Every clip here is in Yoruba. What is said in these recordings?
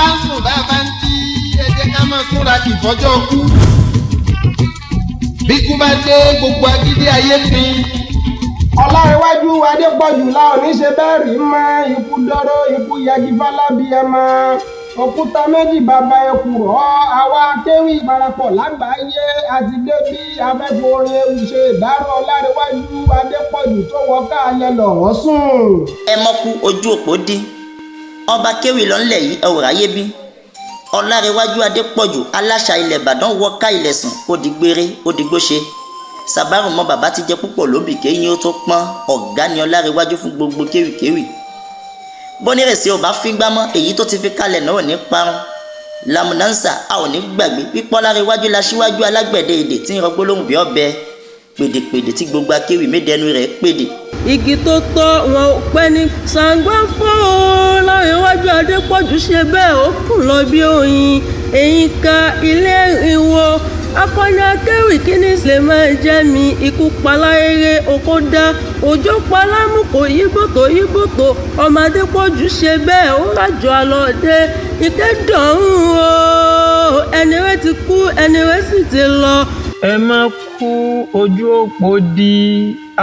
bá ń sùn bá a bá ń jí ẹ jẹ́ ká máa túnra kì fọ́jọ́ kú. bí kú bá dé gbogbo agídí ayé pin. Lanrewaju Adepoju la ò ní ṣe bẹ́ẹ̀ rí mọ́ ikú dọ́rọ́ ikú yagi fálábí ẹ mọ́ òkúta méjì bàbá ẹkù rọ́ àwa Akewi parapọ̀ Lagbaye àti débí afẹ́fọ́ orin ewu ṣe ìdárò Lanrewaju Adepoju tó wọ káàlẹ̀ lọ́wọ́ sùn. ẹ mọ́kú ojú òpó dín ọba Akewi lọ́nlẹ̀ yìí ẹ wò ráyé bí Lanrewaju Adepoju aláṣà ilẹ̀ Ìbàdàn wọ ká ilẹ̀ sùn ó di gbére ó di gbóṣe sàbárù mọ́ bàbá ti jẹ púpọ̀ lóbì kéyìn ó tó pọ́n ọ̀gá ni Lanrewaju fún gbogbo kéwìkéwì bọ́nírèsí ò bá fígbá mọ́ èyí tó ti fi kalẹ̀ náà ò ní parun lamunansa a ò ní gbàgbé pípọ́ Lanrewaju láṣíwájú alágbẹ̀dẹ èdè tí ń rọgbó lóhùn bí ọbẹ̀ pèdèpèdè tí gbogbo Akewi médẹnu rẹ̀ pèdè. igi tó tọ́ wọn ò pẹ́ ní Ṣàngó fọ́ o Lanrewaju Adepoju ṣe bẹ́ẹ̀ ó kùn lọ bí oyin èyí ka ilé ìwọ akọni Akewi kí ni ṣe máa jẹ́ mi ikú paláyéré oko dá òjò palámùkò yíbòtò ọmọ Adepoju ṣe bẹ́ẹ̀ ó rájọ àlọ́dẹ ìkédọ̀rùn o ẹni rẹ ti kú ẹni rẹ sì ti lọ. ẹ má kú ojú òpó di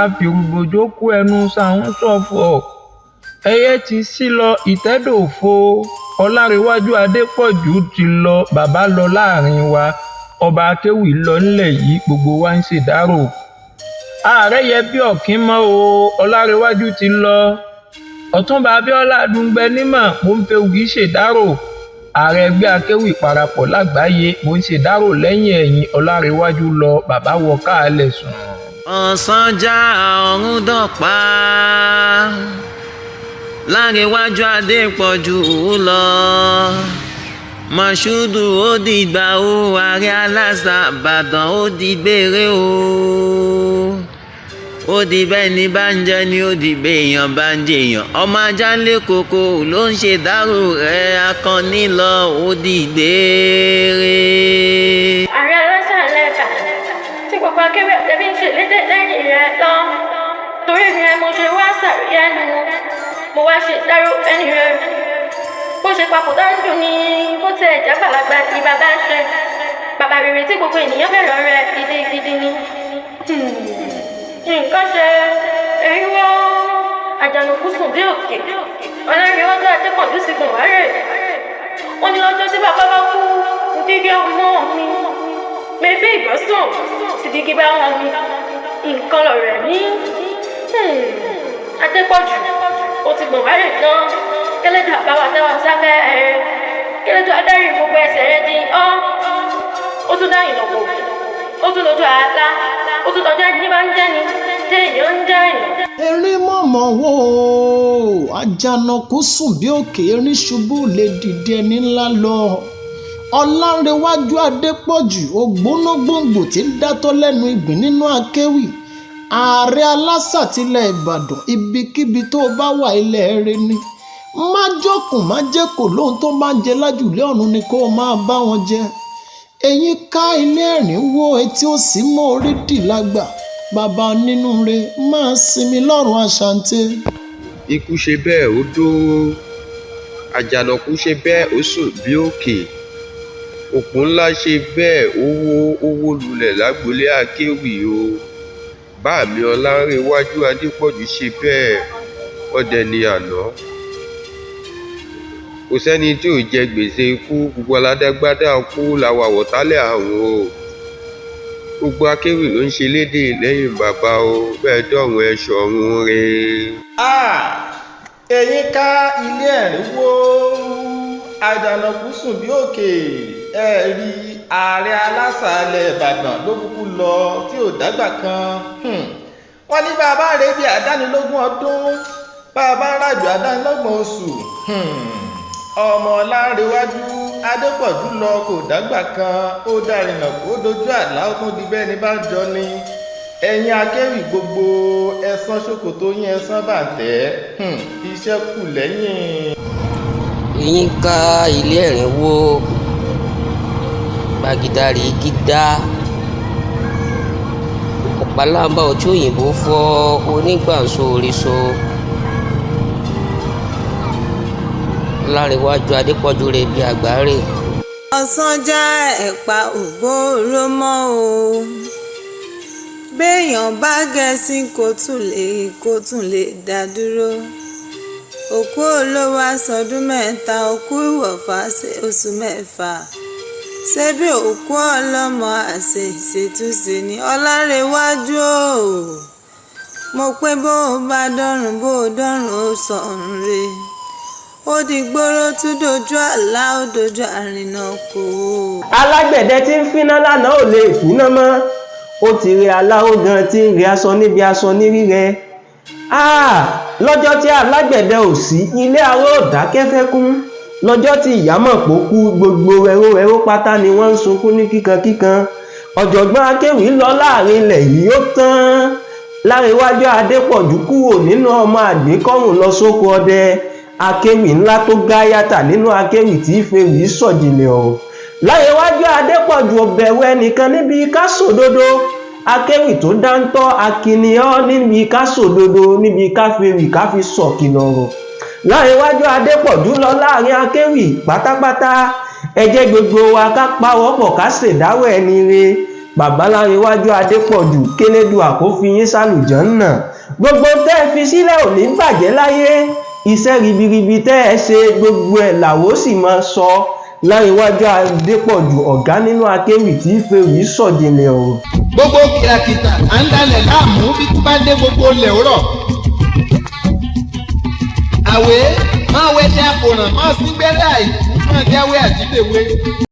àfìrùbòjò kú ẹnu sàún ṣọ̀fọ̀ ẹyẹ ti sí lọ ìtẹ́dòfo Lanrewaju Adepoju ti lọ bàbá lọ láàrin wa ọba Akewi lọ nílẹ̀ yìí gbogbo wa ń ṣèdárò ààrẹ yẹ bí ọ̀kín mọ́ o Lanrewaju ti lọ ọ̀túnba Abíọ́lá Adúngbẹ nímọ̀ mo ń fẹ́ ògì ṣèdárò ààrẹ ẹgbẹ́ Akewi parapọ̀ Lagbaye mo ń ṣèdárò lẹ́yìn ẹ̀yìn Lanrewaju lọ bàbá wọ káàlẹ̀ sùn. ọ̀sán já ọ̀run dọ̀pá Lanrewaju Adepoju lọ Mọ̀ṣúdù ó dìgbà o ààrẹ aláṣà Ìbàdàn ó di gbére o ó di bẹ́ẹ̀ ní bá ń jẹ́ ni ó di bẹ́ẹ̀ èèyàn bá ń jẹ èèyàn ọmọ ajá ń lé koko ló ń ṣe dárò rẹ̀ akọni lọ ó di gbére. ààrẹ aláṣà lẹ́ka tí gbogbo Akewi àtẹ̀bí ń ṣèlédè lẹ́yìn rẹ̀ lọ torí rẹ̀ mo ṣe wá sàríyá nu mo wá ṣe dárò ẹni rẹ̀ bó ṣe papòdà ń dùn ní bó tẹ ẹ̀já gbàlagbà tí bàbá ṣe bàbá rere tí gbogbo ènìyàn bẹ̀rẹ̀ rẹ̀ gidigidi ni. nǹkan ṣe èyí wọ́ àjànàkú sùn bí òkè Lanrewaju Adepoju sì gùn wárẹ̀ wọ́n ní lọ́jọ́ tí bàbá bá kú dígí ọmọ mi mẹ́bí ìgbọ́sùn ti dígí bá wọn mi nǹkan lọ rẹ̀ ní. Adepoju ó ti gùn wárẹ̀ tán kẹlẹ́dùn àbáwá tẹ́wà sáfẹ́ ẹ̀rẹ́ kẹlẹ́dùn adarí gbogbo ẹsẹ̀ rẹ di ó tún dá ìnáwó ó tún lójú àátá ó tún lọ́jọ́ ẹni bá ń jẹ́ni jẹ́ èèyàn ń jẹ́ èèyàn. erin mọ̀mọ́ wo àjànàkú sùn bí òkè erin ṣubú lè dìde ẹni ńlá lọ Lanrewaju Adepoju ògbónágbòǹgbò tí ń dátọ́ lẹ́nu ìgbín nínú Akewi ààrẹ aláṣà tilẹ̀ Ìbàdàn ibikíbi tó bá wà ilẹ̀ rẹ ni má jókòó má jẹ́ kó lóhun tó máa jẹ lájùlé ọ̀run ni kó máa bá wọn jẹ èyí ká ilé ẹ̀rín wo etí ó sì mọ́ orí dì lágbà bàbá nínú rẹ̀ máa sinmi lọ́rùn àṣàǹtẹ̀. ikú ṣe bẹ́ẹ̀ ó dó àjànàkú ṣe bẹ́ẹ̀ ó sùn bí òkè òpó ńlá ṣe bẹ́ẹ̀ ó wó lulẹ̀ lágboolé Akewi o báàmí Lanrewaju Adepoju ṣe bẹ́ẹ̀ ọdẹ ní àná kò sẹ́ni tí ò jẹ gbèsè ikú gbogbo aládágbádá kú làwọn àwọ̀tálẹ̀ àrùn o gbogbo Akewi ló ń ṣe lédè lẹ́yìn bàbá o bẹ́ẹ̀ dọ̀rùn ẹ̀ṣọ́ ọ̀run re. èyí ká ilé ẹ̀rín wo àjànàkú sùn bí òkè rí ààrẹ aláṣà ilẹ̀ Ìbàdàn ló kúkú lọ tí ò dágbà kan wọ́n ní bàbá rẹ̀ bí àdánilógún ọdún bàbá rájò àdánilọ́gbọ̀n oṣù ọmọ Lanrewaju Adepoju lọ kò dágbà kan ó dárìnà kó dojú àlá ó tún di bẹ́ẹ̀ ní bá jọ ni ẹ̀yin Akewi gbogbo ẹ̀sán ṣòkòtò yín ẹ̀sán bàtẹ́ iṣẹ́ kù lẹ́yìn. èyí ká ilé ẹ̀rín wo gbàgìdàrí gídá ọ̀pálábá ọtí òyìnbó fọ́ onígbàsó oríṣo Lanrewaju Adepoju rè bí àgbáre. ọ̀sán já ẹ̀pà ògbóró mọ́ o béèyàn bá gẹ̀ẹ́sì kó tún lè dá dúró òkú olówó aṣọdún mẹ́ta òkú ìwọ̀fà ṣe oṣù mẹ́fà ṣebí òkú ọlọ́mọ àṣẹ ìṣètúnṣe ní Ọlárewájú o mo pé bó o bá dọ́rùn bó o dọ́rùn ó sọ̀rùn re ó di gbóró tún dojú àlá ó dojú àrìnà kò. alágbẹ̀dẹ tí ń finá lánàá ò lè finá mọ́ ó ti rí aláwọ̀ gan tí ń rí aṣọ níbi aṣọ ní rírẹ. lọ́jọ́ tí alágbẹ̀dẹ ò sí ilé aró dákẹ́fẹ́ kún lọ́jọ́ tí ìyámọ̀ pò kú gbogbo ẹró pátá ni wọ́n ń sunkún ní kíkankíkan. ọ̀jọ̀gbọ́n Akewi lọ láàrin ilẹ̀ yìí ó tán. Lanrewaju Adepoju kúrò nínú ọmọ àgbékọ́rùn lọ sóko ọdẹ. Akewi ńlá tó gáyàtà nínú Akewi tí fèrè sọ̀jìnlẹ̀ ọ̀rọ̀. Lanrewaju Adepoju ọ̀bẹ̀rù ẹnìkan níbi ká sòdodo. Akewi tó dáńtọ́ akíniyàn níbi ká sòdodo níbi ká fèrè ká fi sọ̀kìlọ̀ ọ̀rọ̀. Lanrewaju Adepoju lọ láàrin Akewi pátápátá. ẹ jẹ́ gbogbo wa ká pawọ́pọ̀ ká ṣèdáwọ́ ẹni re. Bàbá Lanrewaju Adepoju kélédùà kó fi yín sálùjánnà. Gbogbo tẹ́ ẹ fi sílẹ̀ ò ní bàjẹ́ láyé. Iṣẹ́ ribiribi tẹ́ ẹ ṣe gbogbo ẹ̀ làwó sì máa sọ. Lanrewaju Adepoju ọ̀gá nínú Akewi tí fèrè sọ̀jìnlẹ̀ ọ̀rọ̀. gbogbo kìràkìtà à ń dalẹ̀ láàmú bí kú bá dé gbogbo ilẹ̀ òrọ̀. àwẹ̀ máa wẹṣẹ́ àpòràn máa sí gbẹ́rẹ́ àìkú máa jáwé àjídèwé.